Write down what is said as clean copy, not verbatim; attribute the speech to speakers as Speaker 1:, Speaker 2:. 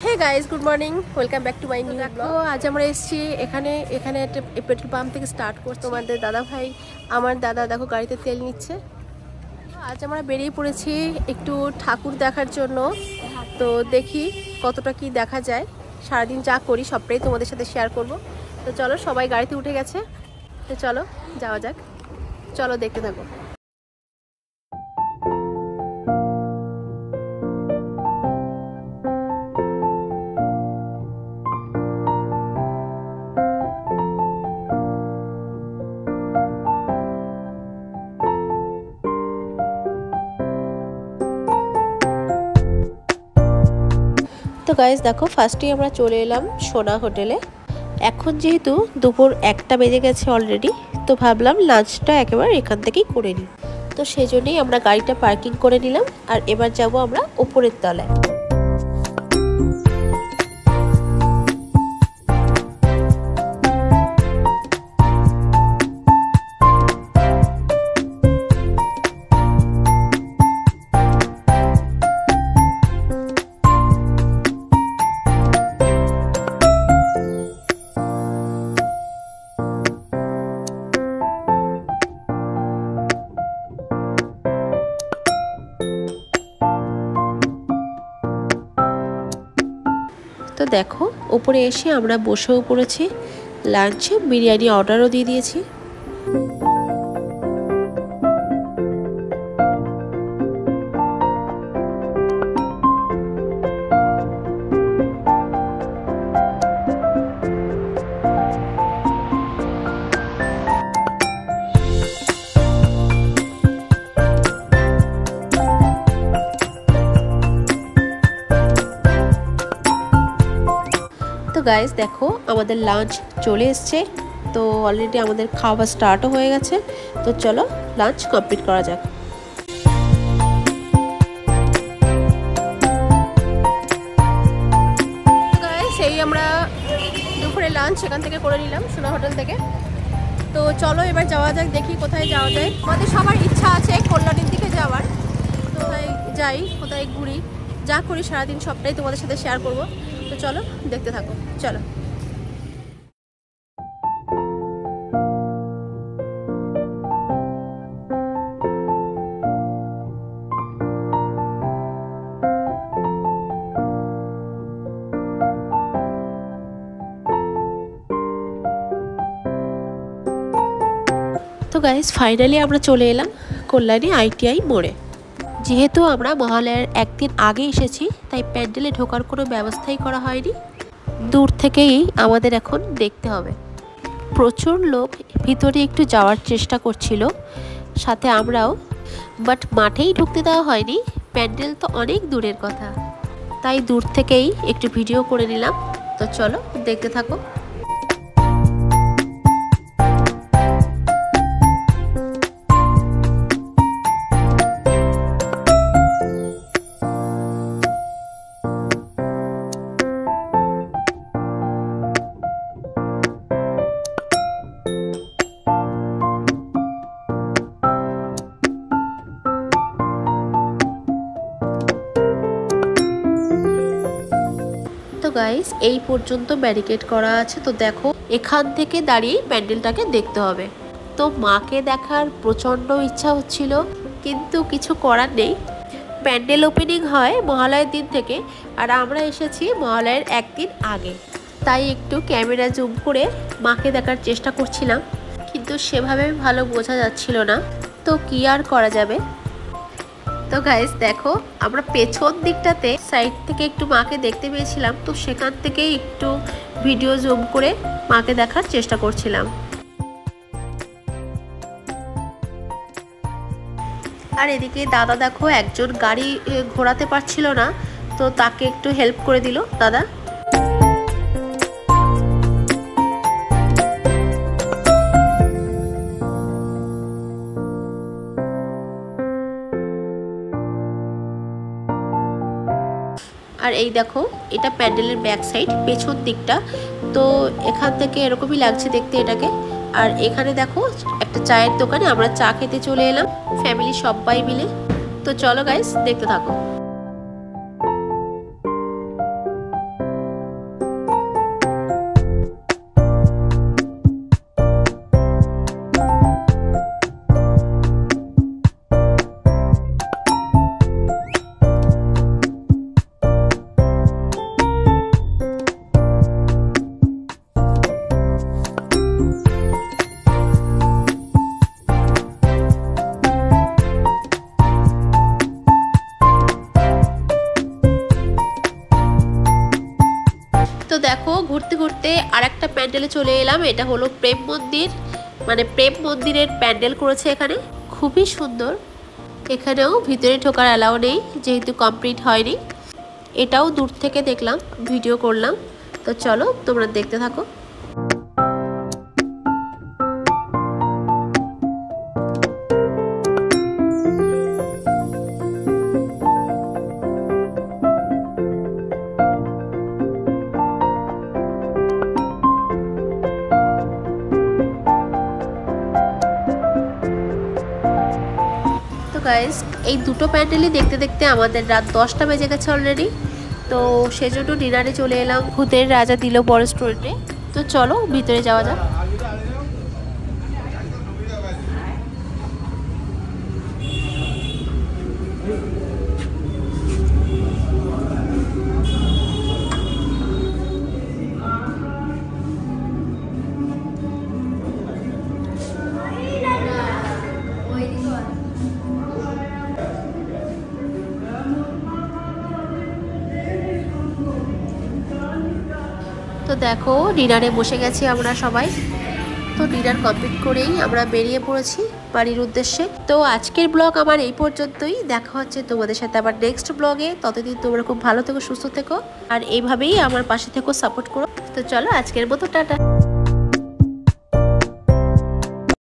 Speaker 1: Hey guys good morning welcome back to my new blog. আজ আমরা এসেছি এখানে একটা পেট্রোল পাম্প থেকে স্টার্ট করছি। তোমাদের দাদা ভাই আমার দাদা দেখো গাড়িতে তেল নিচ্ছে। আজ আমরা বেরিয়ে পড়েছি একটু ঠাকুর দেখার জন্য। তো দেখি কতটা কি দেখা যায়, সারাদিন যা করি সবটাই তোমাদের সাথে শেয়ার করব। তো চলো, সবাই গাড়িতে উঠে গেছে, তো চলো যাওয়া যাক, চলো দেখতে থাকো। তো গাইস দেখো, ফার্স্টেই আমরা চলে এলাম সোনা হোটেলে। এখন যেহেতু দুপুর 1টা বেজে গেছে অলরেডি, তো ভাবলাম লাঞ্চটা একেবারে এখান থেকেই করে নিই। তো সেই জন্যই আমরা গাড়িটা পার্কিং করে নিলাম, আর এবার যাব আমরা উপরের তলায়। তো দেখো, উপরে এসে আমরা বসেও পড়েছি লাঞ্চে, বিরিয়ানি অর্ডারও দিয়ে দিয়েছি। তো গাইস দেখো, আমাদের লাঞ্চ চলে এসছে। তো অলরেডি আমাদের খাওয়া স্টার্টও হয়ে গেছে। তো চলো লাঞ্চ কমপ্লিট করা যাক। সেই আমরা দুপুরে লাঞ্চ এখান থেকে করে নিলাম সোনা হোটেল থেকে। তো চলো এবার যাওয়া যাক, দেখি কোথায় যাওয়া যায়। আমাদের সবার ইচ্ছা আছে কল্যাণীর দিকে যাওয়ার। তো যাই, কোথায় ঘুরি, যা করি সারাদিন সবটাই তোমাদের সাথে শেয়ার করব। তো চলো দেখতে থাকো, চলো। তো গাইস ফাইনালি আমরা চলে এলাম কল্যাণী ITI মোড়ে। যেহেতু আমরা মহালয়ার একদিন আগে এসেছি, তাই প্যান্ডেলে ঢোকার কোনো ব্যবস্থাই করা হয়নি। দূর থেকেই আমাদের এখন দেখতে হবে। প্রচুর লোক ভিতরে একটু যাওয়ার চেষ্টা করছিল, সাথে আমরাও, বাট মাঠেই ঢুকতে দেওয়া হয়নি। প্যান্ডেল তো অনেক দূরের কথা, তাই দূর থেকেই একটু ভিডিও করে নিলাম। তো চলো দেখতে থাকো। তো গাইস এই পর্যন্ত ব্যারিকেড করা আছে। তো দেখো, এখান থেকে দাঁড়িয়ে প্যান্ডেলটাকে দেখতে হবে। তো মাকে দেখার প্রচণ্ড ইচ্ছা হচ্ছিল, কিন্তু কিছু করার নেই। প্যান্ডেল ওপেনিং হয় মহালয়ের দিন থেকে, আর আমরা এসেছি মহালয়ের একদিন আগে, তাই একটু ক্যামেরা জুম করে মাকে দেখার চেষ্টা করছিলাম, কিন্তু সেভাবে ভালো বোঝা যাচ্ছিল না। তো কি আর করা যাবে। তো গাইস দেখো, আমরা পেছন দিকটাতে সাইড থেকে একটু মাকে দেখতে পেয়েছিলাম, তো সেখান থেকেই একটু ভিডিও জুম করে মাকে দেখার চেষ্টা করছিলাম। আর এদিকে দাদা দেখো, একজন গাড়ি ঘোরাতে পারছিল না, তো তাকে একটু হেল্প করে দিল দাদা। আর এই দেখো, এটা প্যান্ডেলের ব্যাক সাইড, পেছন দিকটা। তো এখান থেকে এরকমই লাগছে দেখতে এটাকে। আর এখানে দেখো একটা চায়ের দোকানে আমরা চা খেতে চলে এলাম ফ্যামিলি সবাই মিলে। তো চলো গাইস দেখতে থাকো। তো দেখো ঘুরতে ঘুরতে আর একটা প্যান্ডেলে চলে এলাম। এটা হলো প্রেম মন্দির, মানে প্রেম মন্দিরের প্যান্ডেল করেছে এখানে, খুবই সুন্দর। এখানেও ভিতরে ঢোকার অ্যালাউ নেই যেহেতু কমপ্লিট হয়নি। এটাও দূর থেকে দেখলাম, ভিডিও করলাম। তো চলো তোমরা দেখতে থাকো। গাইস এই দুটো প্যান্ডেলই দেখতে দেখতে আমাদের রাত 10টা বেজে গেছে অলরেডি। তো সেজন্য ডিনারে চলে এলাম ভূতের রাজা দিল বড় রেস্টুরেন্টে। তো চলো ভিতরে যাওয়া যাক। তো দেখো ডিনারে বসে গেছি আমরা সবাই। তো ডিনার কমপ্লিট করেই আমরা বেরিয়ে পড়েছি বাড়ির উদ্দেশ্যে। তো আজকের ব্লগ আমার এই পর্যন্তই। দেখা হচ্ছে তোমাদের সাথে আবার নেক্সট ব্লগে। ততদিন তোমরা খুব ভালো থেকো, সুস্থ থেকো, আর এইভাবেই আমার পাশে থেকো, সাপোর্ট করো। তো চলো আজকের মতো টাটা।